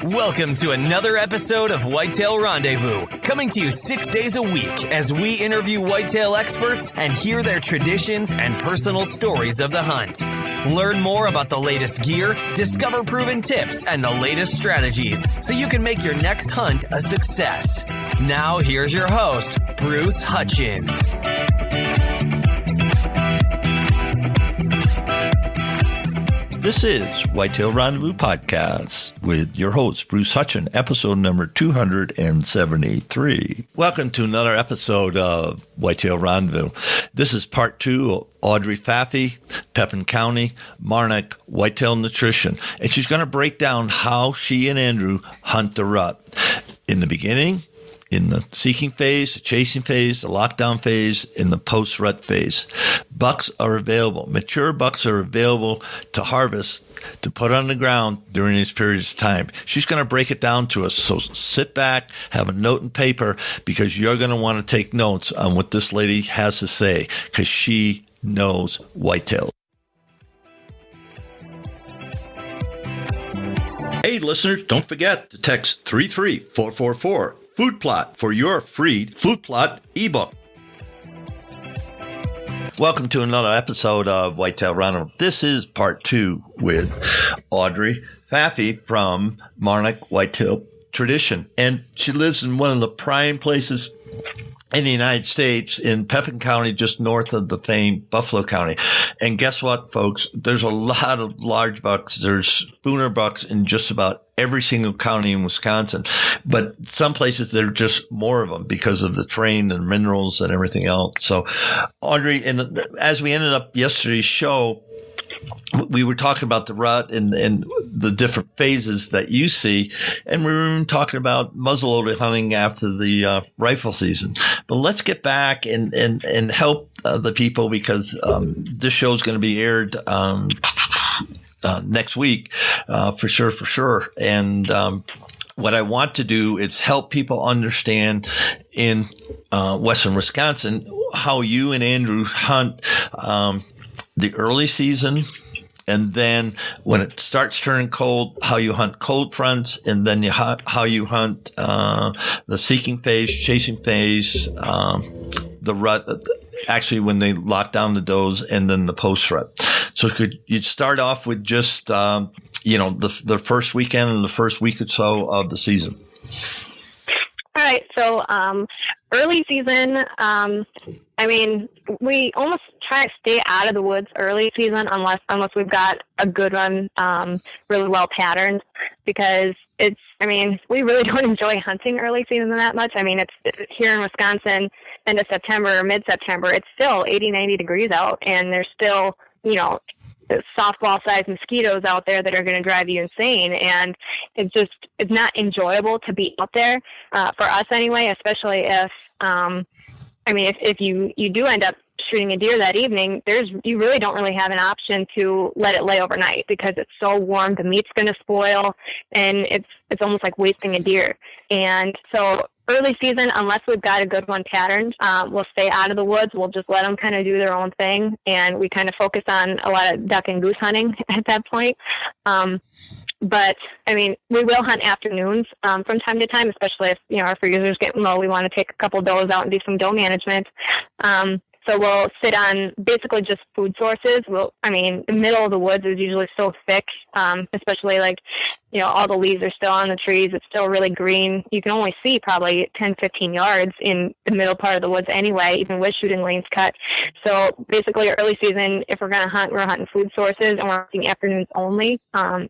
Welcome to another episode of Whitetail Rendezvous, coming to you 6 days a week as we interview whitetail experts and hear their traditions and personal stories of the hunt. Learn more about the latest gear, discover proven tips, and the latest strategies so you can make your next hunt a success. Now, here's your host, Bruce Hutchin. This is Whitetail Rendezvous Podcast with your host, Bruce Hutchin, episode number 273. Welcome to another episode of Whitetail Rendezvous. This is part 2 of Audrey Pfaffe, Pepin County, Marnock Whitetail Nutrition. And she's going to break down how she and Andrew hunt the rut. In the beginning, in the seeking phase, the chasing phase, the lockdown phase, in the post-rut phase. Bucks are available. Mature bucks are available to harvest, to put on the ground during these periods of time. She's going to break it down to us. So sit back, have a note and paper, because you're going to want to take notes on what this lady has to say, because she knows whitetail. Hey, listeners, don't forget to text 33444. Food Plot for your free Food Plot ebook. Welcome to another episode of Whitetail Rendezvous. This is part 2 with Audrey Pfaffe from Marnock Whitetail Tradition. And she lives in one of the prime places in the United States, in Pepin County, just north of the famed Buffalo County. And guess what, folks? There's a lot of large bucks. There's spooner bucks in just about every single county in Wisconsin. But some places there are just more of them because of the terrain and minerals and everything else. So, Audrey, and as we ended up yesterday's show, we were talking about the rut and the different phases that you see, and we were even talking about muzzleloader hunting after the rifle season. But let's get back and help the people, because this show is going to be aired next week for sure. And what I want to do is help people understand in western Wisconsin how you and Andrew hunt the early season, and then when it starts turning cold, how you hunt cold fronts, and then how you hunt the seeking phase, chasing phase, the rut, actually when they lock down the does, and then the post-rut. So could you start off with just, the first weekend and the first week or so of the season? All right. So early season, we almost try to stay out of the woods early season unless we've got a good one, really well patterned, because we really don't enjoy hunting early season that much. It's here in Wisconsin, end of September or mid-September, it's still 80, 90 degrees out, and there's still, softball-sized mosquitoes out there that are going to drive you insane. And it's not enjoyable to be out there, for us anyway, especially if, if you do end up shooting a deer that evening, you really don't really have an option to let it lay overnight, because it's so warm, the meat's going to spoil, and it's almost like wasting a deer. And so early season, unless we've got a good one patterned, we'll stay out of the woods. We'll just let them kind of do their own thing, and we kind of focus on a lot of duck and goose hunting at that point. But we will hunt afternoons from time to time, especially if our freezers get low. We want to take a couple does out and do some doe management. So we'll sit on basically just food sources. The middle of the woods is usually so thick, especially all the leaves are still on the trees. It's still really green. You can only see probably 10, 15 yards in the middle part of the woods anyway, even with shooting lanes cut. So basically early season, if we're going to hunt, we're hunting food sources, and we're hunting afternoons only.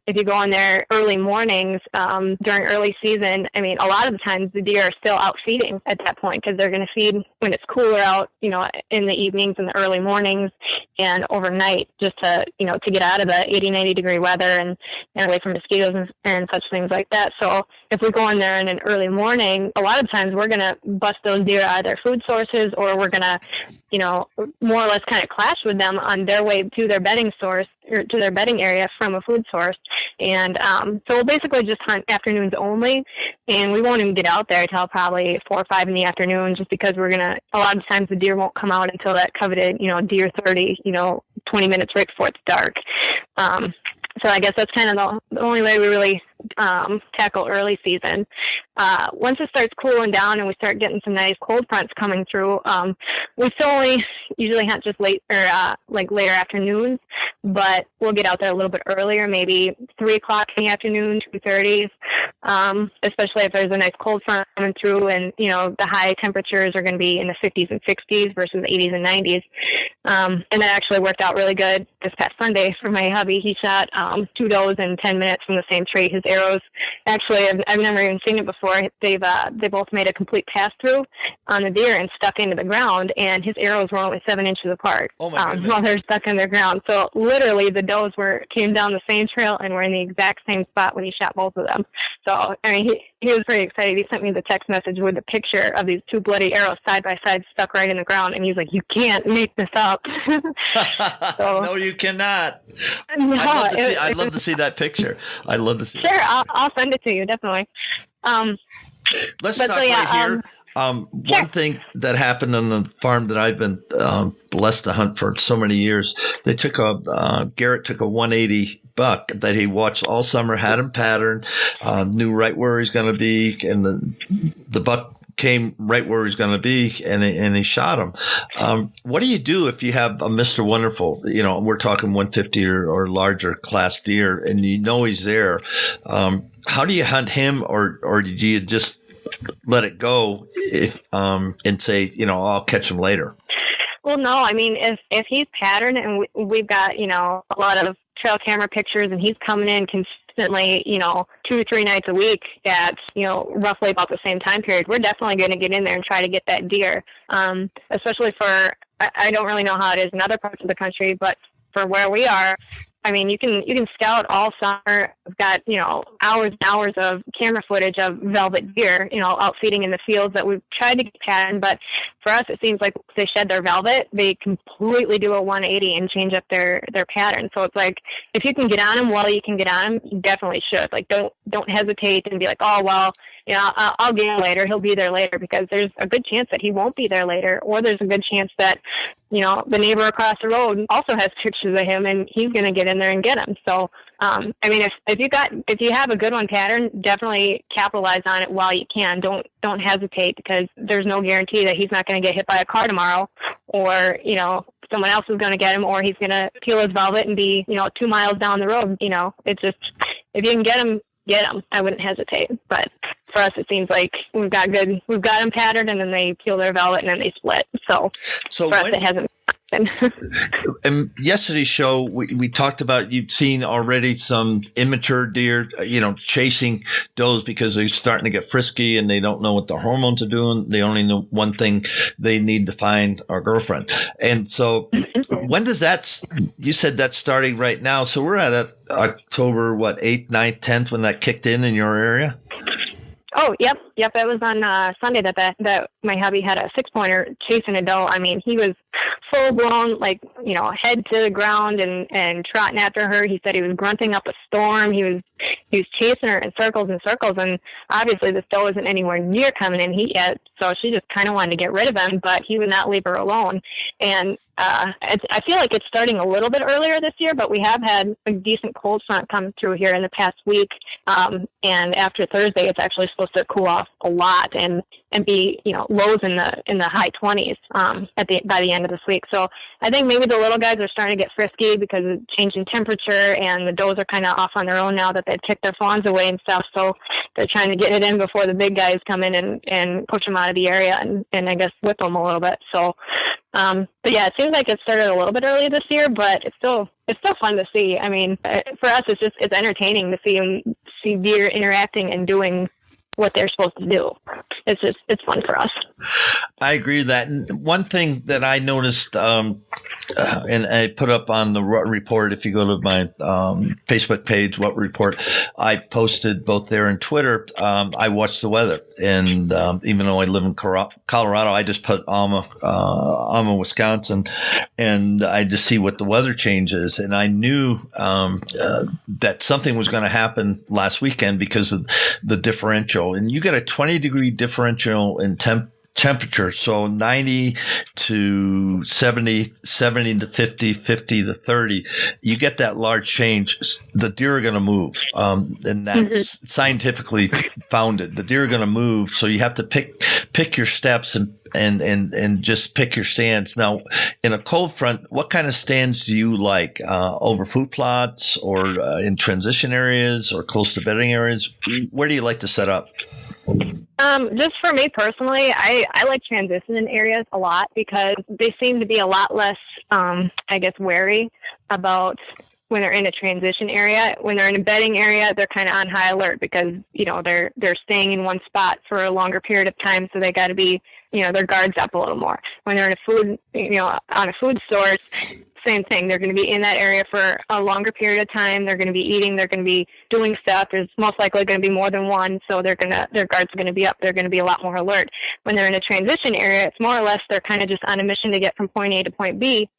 If you go in there early mornings, during early season, a lot of the times the deer are still out feeding at that point, because they're going to feed when it's cooler out, in the evenings and the early mornings and overnight, just to get out of the 80, 90 degree weather and away from mosquitoes and such things like that. So if we go in there in an early morning, a lot of times we're going to bust those deer out of their food sources, or we're going to, more or less kind of clash with them on their way to their bedding source, or to their bedding area from a food source. And so we'll basically just hunt afternoons only, and we won't even get out there till probably 4 or 5 in the afternoon, just because a lot of times the deer won't come out until that coveted, deer 30, 20 minutes right before it's dark. So I guess that's kind of the only way we really tackle early season. Once it starts cooling down and we start getting some nice cold fronts coming through, we still only usually hunt just late or like later afternoons, but we'll get out there a little bit earlier, maybe 3 o'clock in the afternoon, 2:30, especially if there's a nice cold front coming through, and the high temperatures are going to be in the 50s and 60s versus 80s and 90s. And that actually worked out really good this past Sunday for my hubby. He shot 2 does in 10 minutes from the same tree. His arrows, actually, I've never even seen it before. They both made a complete pass through on the deer and stuck into the ground, and his arrows were only 7 inches apart while they're stuck in the ground. So literally, the does came down the same trail and were in the exact same spot when he shot both of them. So I mean, he was pretty excited. He sent me the text message with a picture of these 2 bloody arrows side by side stuck right in the ground, and he's like, "You can't make this up." So, no, you cannot. No, I'd love to see that picture. I'd love to see. Sure, I'll send it to you, definitely. Let's stop right here. One thing that happened on the farm that I've been blessed to hunt for so many years, they took Garrett took a 180 buck that he watched all summer, had him patterned, knew right where he's going to be, and the buck came right where he's going to be, and he shot him. What do you do if you have a Mr. Wonderful? We're talking 150 or larger class deer, and he's there. How do you hunt him, or do you just let it go and say, I'll catch him later? Well, no. I mean, if he's patterned and we've got a lot of trail camera pictures, and he's coming in consistently, 2 or 3 nights a week at roughly about the same time period, we're definitely going to get in there and try to get that deer. Especially for, I don't really know how it is in other parts of the country, but for where we are, I mean, you can scout all summer. We've got, hours and hours of camera footage of velvet deer, out feeding in the fields that we've tried to get patterned. But for us, it seems like if they shed their velvet, they completely do a 180 and change up their pattern. So it's like, if you can get on them while you can get on them, you definitely should. Like, don't hesitate and be like, oh, well, I'll get him later. He'll be there later, because there's a good chance that he won't be there later. Or there's a good chance that, the neighbor across the road also has pictures of him, and he's going to get in there and get him. So, I mean, if you have a good one pattern, definitely capitalize on it while you can. Don't hesitate, because there's no guarantee that he's not going to get hit by a car tomorrow, or, someone else is going to get him, or he's going to peel his velvet and be, 2 miles down the road. It's just, if you can get him, get them. I wouldn't hesitate. But for us, it seems like we've got them patterned, and then they peel their velvet, and then they split. So for us, it hasn't happened. And yesterday's show, we talked about, you'd seen already some immature deer, chasing does because they're starting to get frisky and they don't know what the hormones are doing. They only know one thing: they need to find our girlfriend. And so when does that, you said that's starting right now. So we're at October, 8th, 9th, 10th, when that kicked in your area? Oh, yep. It was on Sunday that my hubby had a 6-pointer chasing a doe. I mean, he was full blown, head to the ground and trotting after her. He said he was grunting up a storm. He was chasing her in circles and circles, and obviously this doe isn't anywhere near coming in heat yet, so she just kind of wanted to get rid of him, but he would not leave her alone. And I feel like it's starting a little bit earlier this year, but we have had a decent cold front come through here in the past week, and after Thursday, it's actually supposed to cool off a lot and be lows in the high 20s by the end of this week. So I think maybe the little guys are starting to get frisky because of changing temperature, and the does are kind of off on their own now that they've kicked their fawns away and stuff. So they're trying to get it in before the big guys come in and push them out of the area and I guess whip them a little bit. So, but yeah, it seems like it started a little bit early this year, but it's still fun to see. I mean, for us, it's entertaining to see deer interacting and doing what they're supposed to do. It's fun for us. I agree with that. And one thing that I noticed, and I put up on the Rut Report, if you go to my Facebook page, Rut Report, I posted both there and Twitter. I watch the weather, and even though I live in Colorado, I just put Alma, Wisconsin, and I just see what the weather change is. And I knew that something was going to happen last weekend because of the differential. And you get a 20-degree differential in temperature. So 90 to 70, 70 to 50, 50 to 30, you get that large change. The deer are going to move. And that's scientifically founded. The deer are going to move. So you have to pick your steps and just pick your stands. Now, in a cold front, what kind of stands do you like? Over food plots or in transition areas or close to bedding areas? Where do you like to set up? Just for me personally, I like transition areas a lot because they seem to be a lot less, wary about when they're in a transition area. When they're in a bedding area, they're kind of on high alert because, they're staying in one spot for a longer period of time. So they got to be, their guards up a little more. When they're in a food, on a food source, same thing. They're going to be in that area for a longer period of time. They're going to be eating. They're going to be doing stuff. There's most likely going to be more than one. So their guards are going to be up. They're going to be a lot more alert. When they're in a transition area, it's more or less they're kind of just on a mission to get from point A to point B.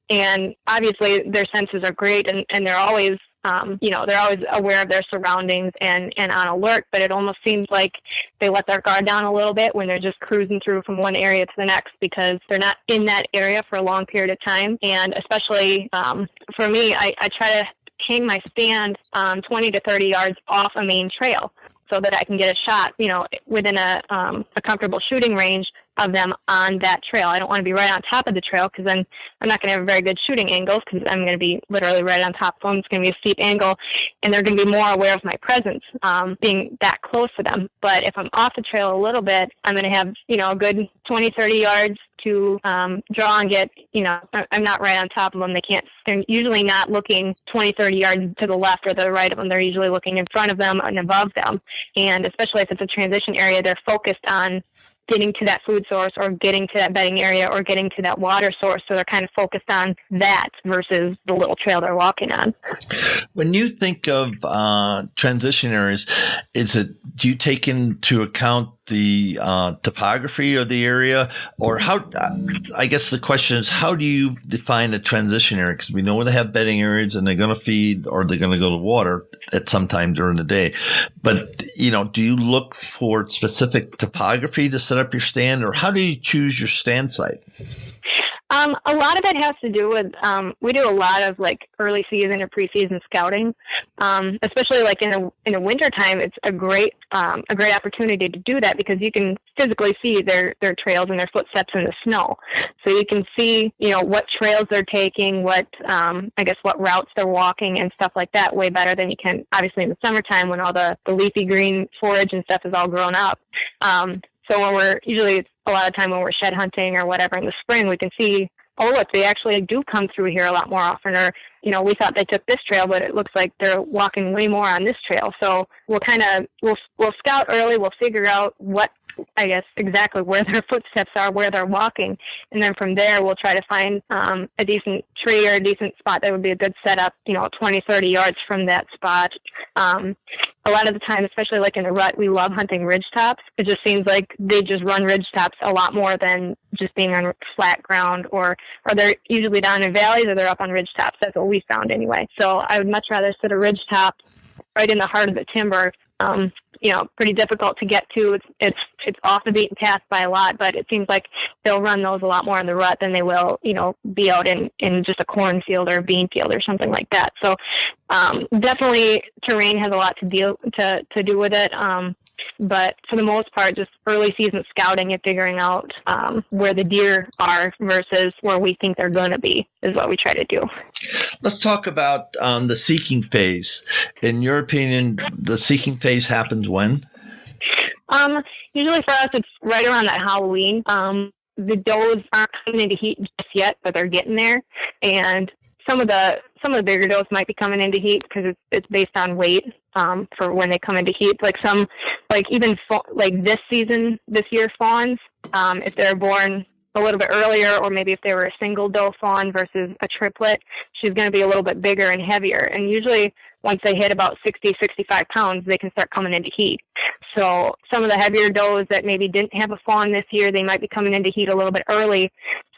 And obviously their senses are great and they're always, they're always aware of their surroundings and on alert, but it almost seems like they let their guard down a little bit when they're just cruising through from one area to the next because they're not in that area for a long period of time. And especially for me, I try to hang my stand 20 to 30 yards off a main trail so that I can get a shot, within a comfortable shooting range of them on that trail. I don't want to be right on top of the trail because then I'm not going to have a very good shooting angles because I'm going to be literally right on top of them. It's going to be a steep angle and they're going to be more aware of my presence being that close to them. But if I'm off the trail a little bit, I'm going to have, a good 20, 30 yards to draw and get, I'm not right on top of them. They're usually not looking 20, 30 yards to the left or the right of them. They're usually looking in front of them and above them. And especially if it's a transition area, they're focused on getting to that food source or getting to that bedding area or getting to that water source. So they're kind of focused on that versus the little trail they're walking on. When you think of transition areas, do you take into account the topography of the area, or how? I guess the question is, how do you define a transition area? Because we know they have bedding areas and they're going to feed or they're going to go to water at some time during the day. But do you look for specific topography to set up your stand, or how do you choose your stand site? A lot of it has to do with, we do a lot of like early season or preseason scouting, especially like in the winter time. It's a great opportunity to do that because you can physically see their trails and their footsteps in the snow. So you can see, what trails they're taking, what routes they're walking and stuff like that way better than you can obviously in the summertime when all the leafy green forage and stuff is all grown up. So it's a lot of time when we're shed hunting or whatever in the spring, we can see, look, they actually do come through here a lot more often. Or, we thought they took this trail, but it looks like they're walking way more on this trail. So we'll scout early. We'll figure out exactly where their footsteps are, where they're walking. And then from there, we'll try to find a decent tree or a decent spot that would be a good setup, 20, 30 yards from that spot. A lot of the time, especially like in the rut, we love hunting ridge tops. It just seems like they just run ridge tops a lot more than just being on flat ground, or they're usually down in valleys or they're up on ridge tops. That's what we found anyway. So I would much rather sit a ridge top right in the heart of the timber. Pretty difficult to get to. It's off the beaten path by a lot, but it seems like they'll run those a lot more in the rut than they will, be out in just a cornfield or a bean field or something like that. So definitely terrain has a lot to do with it. But for the most part, just early season scouting and figuring out where the deer are versus where we think they're going to be is what we try to do. Let's talk about the seeking phase. In your opinion, the seeking phase happens when? Usually for us, it's right around that Halloween. The does aren't coming into heat just yet, but they're getting there. And some of the bigger does might be coming into heat because it's based on weight for when they come into heat. Like some, this year fawns, if they're born a little bit earlier, or maybe if they were a single doe fawn versus a triplet, she's going to be a little bit bigger and heavier. And usually once they hit about 60, 65 pounds, they can start coming into heat. So some of the heavier does that maybe didn't have a fawn this year, they might be coming into heat a little bit early.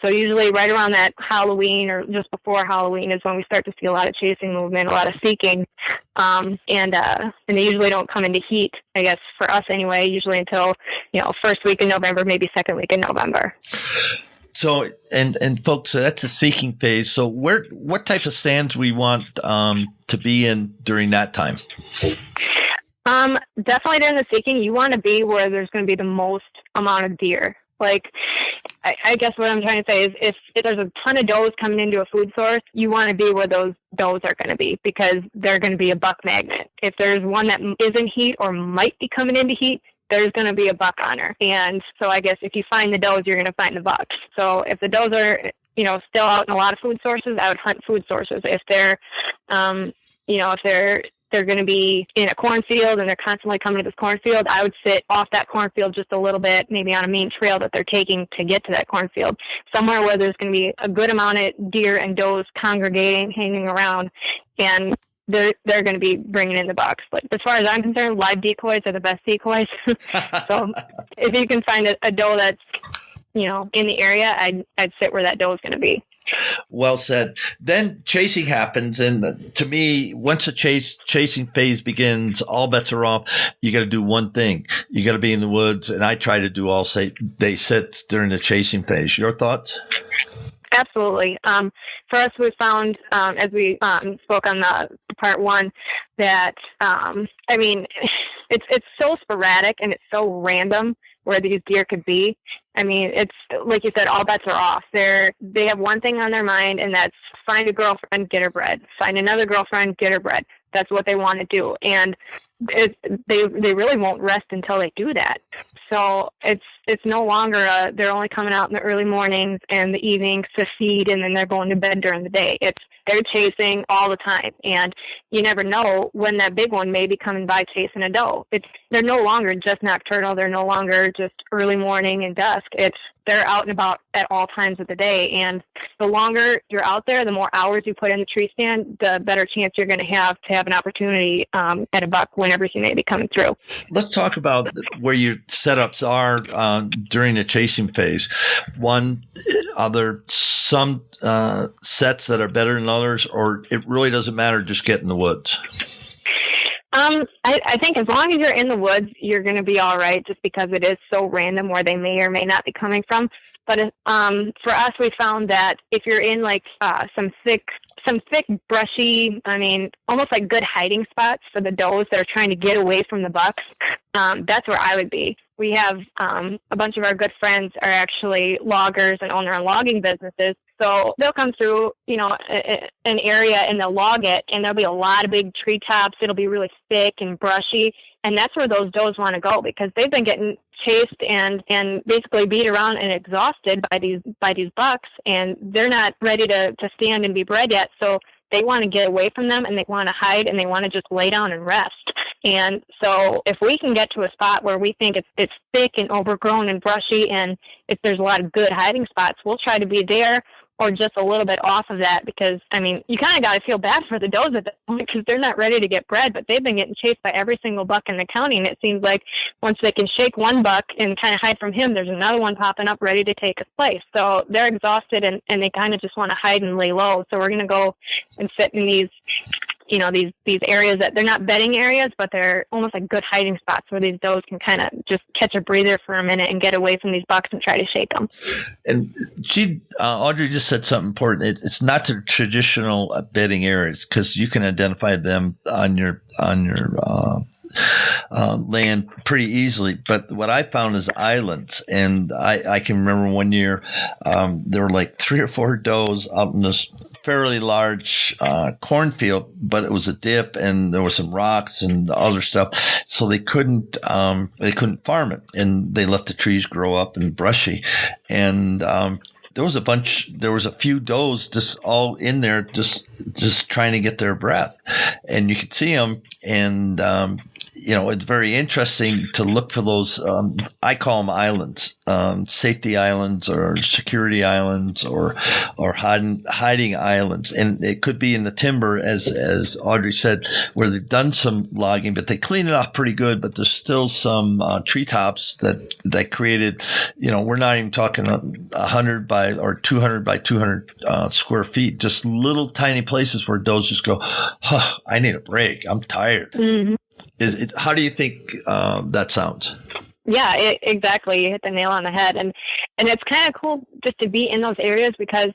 So usually right around that Halloween or just before Halloween is when we start to see a lot of chasing movement, a lot of seeking. And they usually don't come into heat, I guess, for us anyway, usually until, first week in November, maybe second week in November. So, and folks, that's a seeking phase. So what type of stands we want to be in during that time? Definitely during the seeking, you want to be where there's going to be the most amount of deer. Like, I guess what I'm trying to say is if there's a ton of does coming into a food source, you want to be where those does are going to be because they're going to be a buck magnet. If there's one that is in heat or might be coming into heat, there's going to be a buck on her. And so I guess if you find the does, you're going to find the bucks. So if the does are, still out in a lot of food sources, I would hunt food sources. If they're, if they're going to be in a cornfield and they're constantly coming to this cornfield, I would sit off that cornfield just a little bit, maybe on a main trail that they're taking to get to that cornfield, somewhere where there's going to be a good amount of deer and does congregating, hanging around, and they're going to be bringing in the bucks. Like, as far as I'm concerned, live decoys are the best decoys. So if you can find a doe that's, in the area, I'd sit where that doe is going to be. Well said. Then chasing happens, and to me, once the chasing phase begins, all bets are off. You got to do one thing. You got to be in the woods, and I try to do all day sits during the chasing phase. Your thoughts? Absolutely. For us, we found, as we spoke on the part one, that it's so sporadic and it's so random where these deer could be. I mean, it's like you said, all bets are off. They have one thing on their mind, and that's find a girlfriend, get her bred. Find another girlfriend, get her bred. That's what they want to do, and they really won't rest until they do that. So it's no longer they're only coming out in the early mornings and the evenings to feed, and then they're going to bed during the day. They're chasing all the time, and you never know when that big one may be coming by chasing a doe. They're no longer just nocturnal. They're no longer just early morning and dusk. They're out and about at all times of the day, and the longer you're out there, the more hours you put in the tree stand, the better chance you're going to have an opportunity at a buck whenever she may be coming through. Let's talk about where your setups are during the chasing phase. Are there some sets that are better than others, or it really doesn't matter, just get in the woods? I think as long as you're in the woods, you're going to be all right, just because it is so random where they may or may not be coming from. But for us, we found that if you're in like some thick, brushy, almost like good hiding spots for the does that are trying to get away from the bucks, that's where I would be. We have a bunch of our good friends are actually loggers and own their own logging businesses. So they'll come through, an area and they'll log it, and there'll be a lot of big treetops. It'll be really thick and brushy, and that's where those does want to go because they've been getting chased and basically beat around and exhausted by these bucks, and they're not ready to stand and be bred yet. So they want to get away from them, and they want to hide, and they want to just lay down and rest. And so if we can get to a spot where we think it's thick and overgrown and brushy, and if there's a lot of good hiding spots, we'll try to be there or just a little bit off of that, because, you kind of got to feel bad for the does at that point because they're not ready to get bred, but they've been getting chased by every single buck in the county, and it seems like once they can shake one buck and kind of hide from him, there's another one popping up ready to take his place. So they're exhausted, and they kind of just want to hide and lay low. So we're going to go and sit in these areas that they're not bedding areas, but they're almost like good hiding spots where these does can kind of just catch a breather for a minute and get away from these bucks and try to shake them. And Audrey just said something important. It's not the traditional bedding areas, because you can identify them on your land pretty easily. But what I found is islands, and I can remember one year there were like 3 or 4 does out in this fairly large cornfield, but it was a dip and there were some rocks and other stuff, so they couldn't farm it, and they let the trees grow up and brushy, and there was a few does just all in there, just trying to get their breath, and you could see them, and it's very interesting to look for those, I call them islands, safety islands or security islands or hiding islands. And it could be in the timber, as Audrey said, where they've done some logging, but they clean it off pretty good, but there's still some treetops that created, we're not even talking 100 by or 200 by 200 square feet, just little tiny places where does just go, I need a break. I'm tired. Mm-hmm. How do you think that sounds? Yeah, exactly. You hit the nail on the head. And it's kind of cool just to be in those areas, because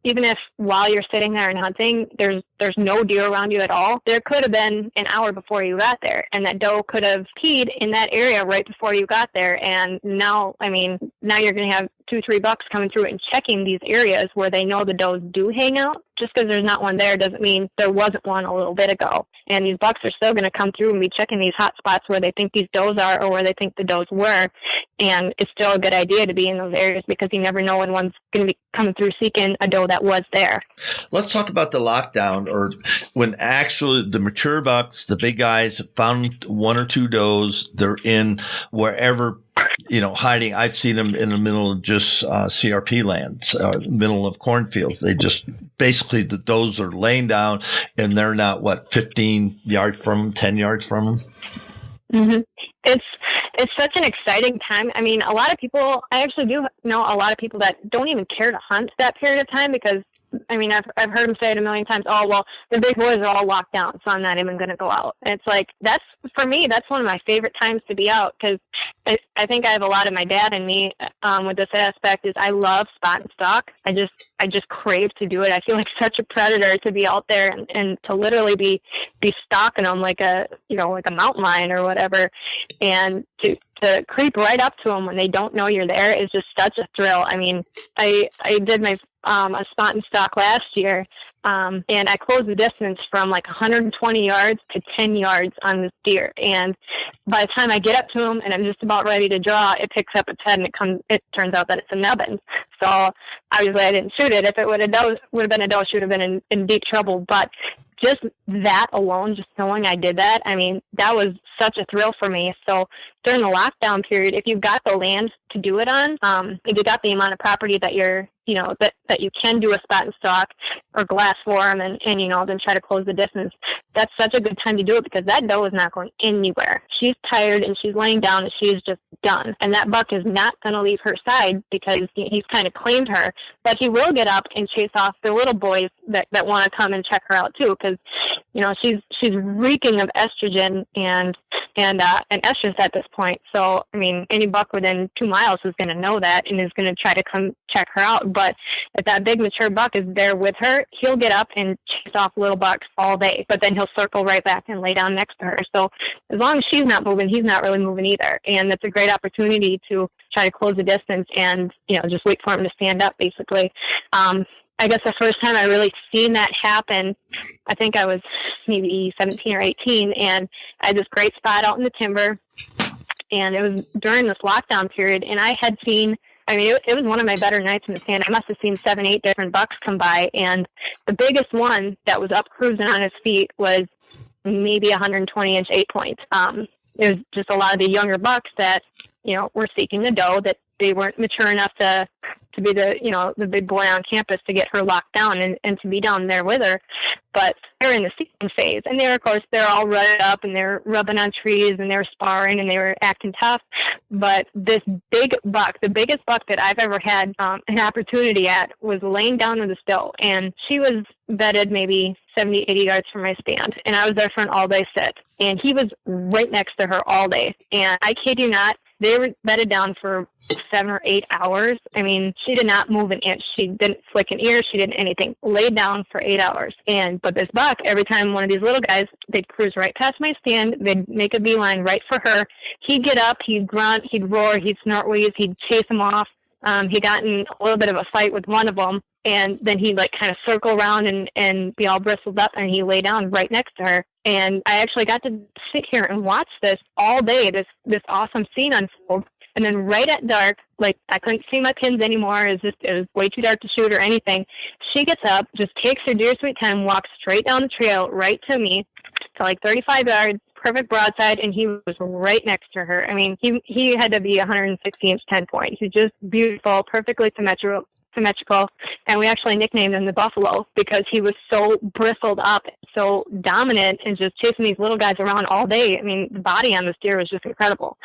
even if while you're sitting there and hunting, there's no deer around you at all, there could have been an hour before you got there, and that doe could have peed in that area right before you got there. And now you're going to have 2-3 bucks coming through and checking these areas where they know the does do hang out. Just because there's not one there doesn't mean there wasn't one a little bit ago. And these bucks are still going to come through and be checking these hot spots where they think these does are or where they think the does were. And it's still a good idea to be in those areas, because you never know when one's going to be coming through seeking a doe that was there. Let's talk about the lockdown, or when actually the mature bucks, the big guys, found 1 or 2 does. They're in wherever, hiding. I've seen them in the middle of just CRP lands, middle of cornfields. They just basically, the does are laying down, and they're not 15 yards from them, 10 yards from them. Mm-hmm. It's such an exciting time. I mean, I actually do know a lot of people that don't even care to hunt that period of time, because I've heard them say it a million times, oh, well, the big boys are all locked down, so I'm not even going to go out. And it's like, for me, that's one of my favorite times to be out, because I think I have a lot of my dad in me with this aspect. Is I love spot and stalk. I just crave to do it. I feel like such a predator to be out there and to literally be stalking them like a mountain lion or whatever, and to creep right up to them when they don't know you're there is just such a thrill. I mean, I did my a spot and stalk last year, and I closed the distance from 120 yards to 10 yards on this deer. And by the time I get up to him and I'm just about ready to draw, it picks up its head and it turns out that it's a nubbin. So obviously I didn't shoot it. If it would have been a doe, she would have been in deep trouble. But just that alone, just knowing I did that, that was such a thrill for me. So during the lockdown period, if you've got the land to do it on, if you got the amount of property that you're, that you can do a spot and stalk or glass form and then try to close the distance, that's such a good time to do it, because that doe is not going anywhere. She's tired and she's laying down and she's just done. And that buck is not going to leave her side, because he's kind of claimed her, but he will get up and chase off the little boys that want to come and check her out too, because she's reeking of estrogen and estrus at this point. So any buck within 2 miles is going to know that and is going to try to come check her out. But if that big mature buck is there with her, he'll get up and chase off little bucks all day, but then he'll circle right back and lay down next to her. So as long as she's not moving, he's not really moving either. And it's a great opportunity to try to close the distance and just wait for him to stand up, basically. I guess the first time I really seen that happen, I think I was maybe 17 or 18, and I had this great spot out in the timber, and it was during this lockdown period, and I had seen, it was one of my better nights in the stand. I must have seen 7-8 different bucks come by, and the biggest one that was up cruising on his feet was maybe 120-inch 8-point. It was just a lot of the younger bucks that, were seeking the doe, that they weren't mature enough to be the big boy on campus to get her locked down and to be down there with her. But they're in the seeking phase, and they're all rutted up and they're rubbing on trees and they were sparring and they were acting tough. But this big buck, the biggest buck that I've ever had an opportunity at, was laying down with this doe, and she was bedded maybe 70, 80 yards from my stand, and I was there for an all-day sit, and he was right next to her all day. And I kid you not, they were bedded down for 7 or 8 hours. She did not move an inch. She didn't flick an ear. She didn't anything. Laid down for 8 hours. But this buck, every time one of these little guys, they'd cruise right past my stand. They'd make a beeline right for her. He'd get up. He'd grunt. He'd roar. He'd snort wheeze. He'd chase them off. He got in a little bit of a fight with one of them. And then he'd kind of circle around and be all bristled up, and he lay down right next to her. And I actually got to sit here and watch this all day, this awesome scene unfold. And then right at dark, I couldn't see my pins anymore. It was way too dark to shoot or anything. She gets up, just takes her dear sweet time, walks straight down the trail right to me to 35 yards, perfect broadside, and he was right next to her. I mean, he had to be 160-inch 10-point. He's just beautiful, perfectly symmetrical, and we actually nicknamed him the Buffalo because he was so bristled up, so dominant, and just chasing these little guys around all day. I mean, the body on this deer was just incredible.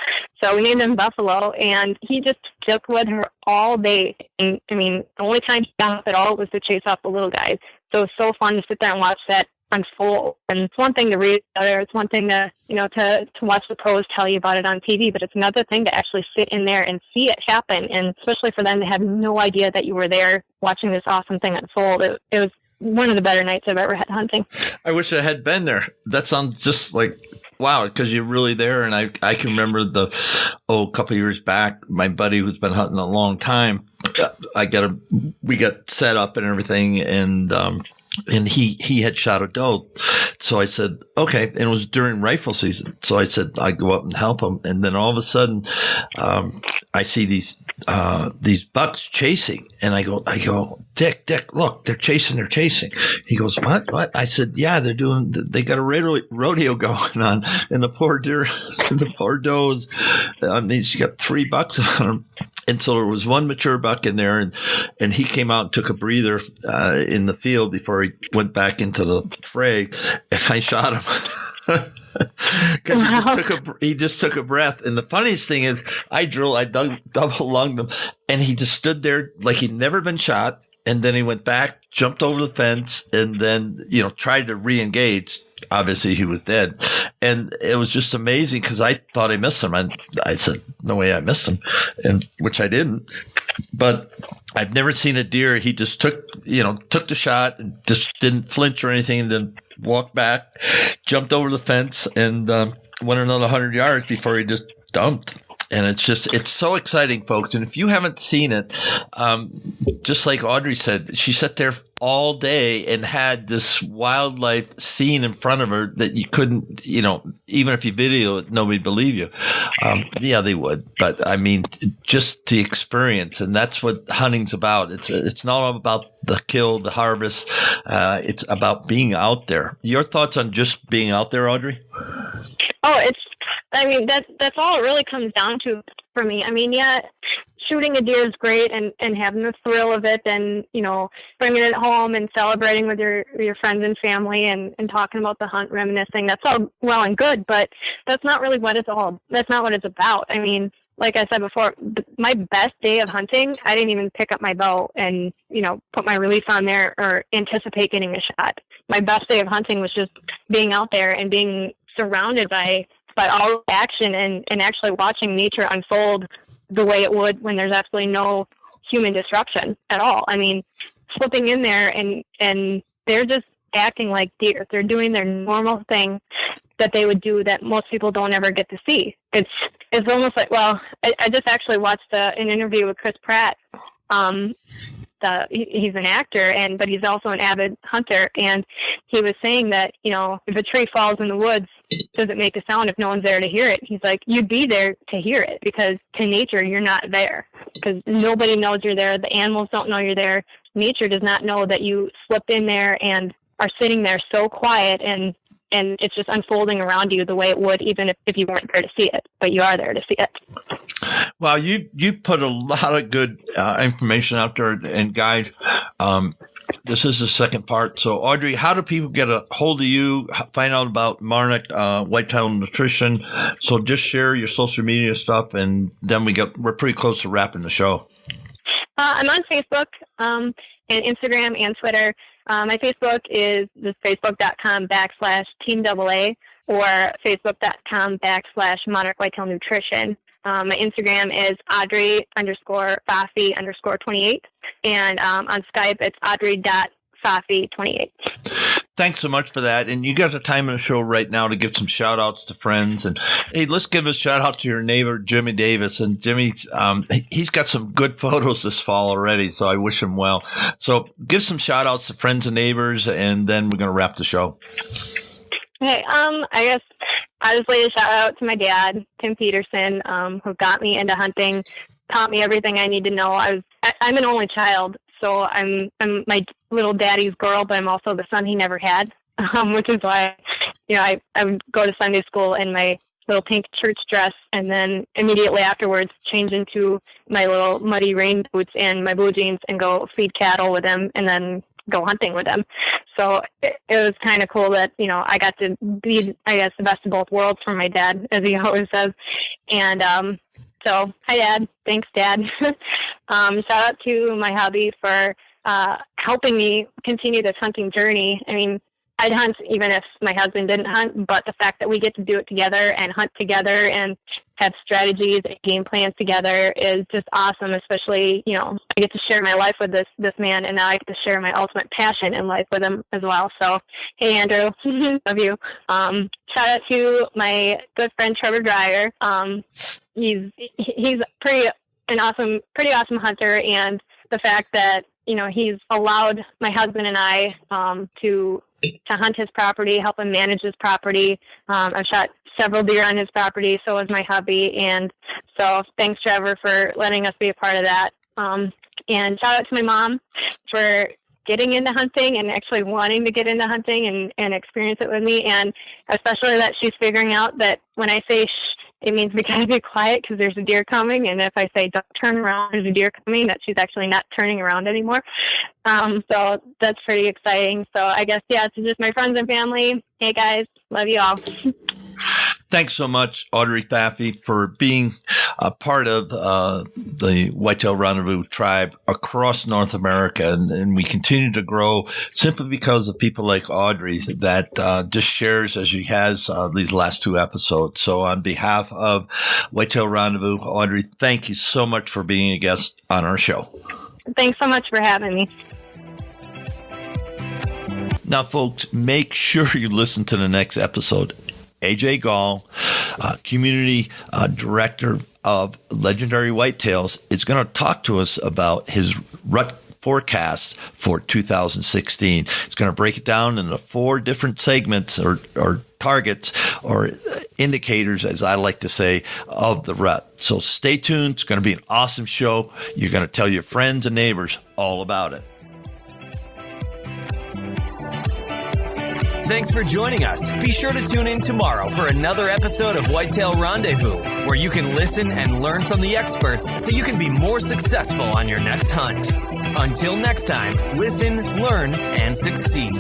So we named him Buffalo, and he just took with her all day. And, I mean, the only time he got up at all was to chase off the little guys. So it was so fun to sit there and watch that unfold. And it's one thing to read about it, it's one thing to, you know, to watch the pros tell you about it on TV, but it's another thing to actually sit in there and see it happen, and especially for them to have no idea that you were there watching this awesome thing unfold. It was one of the better nights I've ever had hunting. I wish I had been there. That sounds just like, wow, because you're really there. And I can remember a couple of years back, my buddy who's been hunting a long time, we got set up and everything, and he had shot a doe. So I said, okay. And it was during rifle season. So I said, I'd go up and help him. And then all of a sudden, I see these bucks chasing. And I go, Dick, look, they're chasing. He goes, what? I said, yeah, they got a rodeo going on. And the poor deer, the poor does, I mean, she got 3 bucks on them. And so there was one mature buck in there, and he came out and took a breather in the field before he went back into the fray, and I shot him because he just took a breath. And the funniest thing is, I double lunged him, and he just stood there like he'd never been shot. And then he went back, jumped over the fence, and then, you know, tried to re-engage. Obviously, he was dead. And it was just amazing because I thought I missed him. I said, no way I missed him, which I didn't. But I've never seen a deer. He just took the shot and just didn't flinch or anything, and then walked back, jumped over the fence, and went another 100 yards before he just dumped. And it's so exciting, folks. And if you haven't seen it, just like Audrey said, she sat there all day and had this wildlife scene in front of her that you couldn't, you know, even if you video it, nobody'd believe you. Yeah, they would. But I mean, just the experience. And that's what hunting's about. It's not about the kill, the harvest. It's about being out there. Your thoughts on just being out there, Audrey? That's all it really comes down to for me. I mean, yeah, shooting a deer is great, and having the thrill of it, and, you know, bringing it home and celebrating with your friends and family, and talking about the hunt, reminiscing. That's all well and good, but that's not really what that's not what it's about. I mean, like I said before, my best day of hunting, I didn't even pick up my bow and, you know, put my release on there or anticipate getting a shot. My best day of hunting was just being out there and being surrounded by all the action and actually watching nature unfold the way it would when there's absolutely no human disruption at all. I mean, slipping in there and they're just acting like deer. They're doing their normal thing that they would do that most people don't ever get to see. It's almost like, well, I just actually watched an interview with Chris Pratt. He's an actor, but he's also an avid hunter, and he was saying that, you know, if a tree falls in the woods, does it make a sound if no one's there to hear it? He's like, you'd be there to hear it, because to nature, you're not there, because nobody knows you're there. The animals don't know you're there. Nature does not know that you slipped in there and are sitting there so quiet, and it's just unfolding around you the way it would even if you weren't there to see it, but you are there to see it. Well, you put a lot of good information out there, and guide. This is the second part. So, Audrey, how do people get a hold of you, find out about Marnik Whitetail Nutrition? So just share your social media stuff, and then we're pretty close to wrapping the show. I'm on Facebook and Instagram and Twitter. My Facebook is just facebook.com/Team AA or facebook.com/Monarch Whitetail Nutrition. My Instagram is Audrey_Pfaffe_28. And on Skype, it's Audrey.Pfaffe28. Thanks so much for that. And you got the time in the show right now to give some shout outs to friends. And hey, let's give a shout out to your neighbor, Jimmy Davis. And Jimmy, he's got some good photos this fall already, so I wish him well. So give some shout outs to friends and neighbors, and then we're going to wrap the show. Hey, I guess obviously a shout out to my dad, Tim Peterson, who got me into hunting, taught me everything I need to know. I'm an only child, so I'm my little daddy's girl, but I'm also the son he never had, which is why I would go to Sunday school in my little pink church dress, and then immediately afterwards change into my little muddy rain boots and my blue jeans and go feed cattle with him, and then go hunting with them. So it was kind of cool that, I got to be, I guess, the best of both worlds from my dad, as he always says. And so, hi, Dad. Thanks, Dad. Shout out to my hubby for helping me continue this hunting journey. I mean, I'd hunt even if my husband didn't hunt, but the fact that we get to do it together and hunt together and have strategies and game plans together is just awesome. Especially, I get to share my life with this man, and now I get to share my ultimate passion in life with him as well. So, hey, Andrew, love you. Shout out to my good friend Trevor Dreyer. He's pretty awesome hunter, and the fact that he's allowed my husband and I to hunt his property, help him manage his property. I've shot several deer on his property, so was my hubby, and so thanks, Trevor, for letting us be a part of that. And shout out to my mom for getting into hunting and actually wanting to get into hunting and experience it with me, and especially that she's figuring out that when I say shh, it means we gotta be quiet because there's a deer coming, and if I say don't turn around, there's a deer coming, that she's actually not turning around anymore. So that's pretty exciting. So I guess, it's just my friends and family. Hey guys, love you all. Thanks so much, Audrey Pfaffe, for being a part of the Whitetail Rendezvous tribe across North America. And we continue to grow simply because of people like Audrey that just shares as she has these last two episodes. So on behalf of Whitetail Rendezvous, Audrey, thank you so much for being a guest on our show. Thanks so much for having me. Now, folks, make sure you listen to the next episode. AJ Gall, community director of Legendary Whitetails, is going to talk to us about his rut forecast for 2016. It's going to break it down into 4 different segments or targets or indicators, as I like to say, of the rut. So stay tuned. It's going to be an awesome show. You're going to tell your friends and neighbors all about it. Thanks for joining us. Be sure to tune in tomorrow for another episode of Whitetail Rendezvous, where you can listen and learn from the experts so you can be more successful on your next hunt. Until next time, listen, learn, and succeed.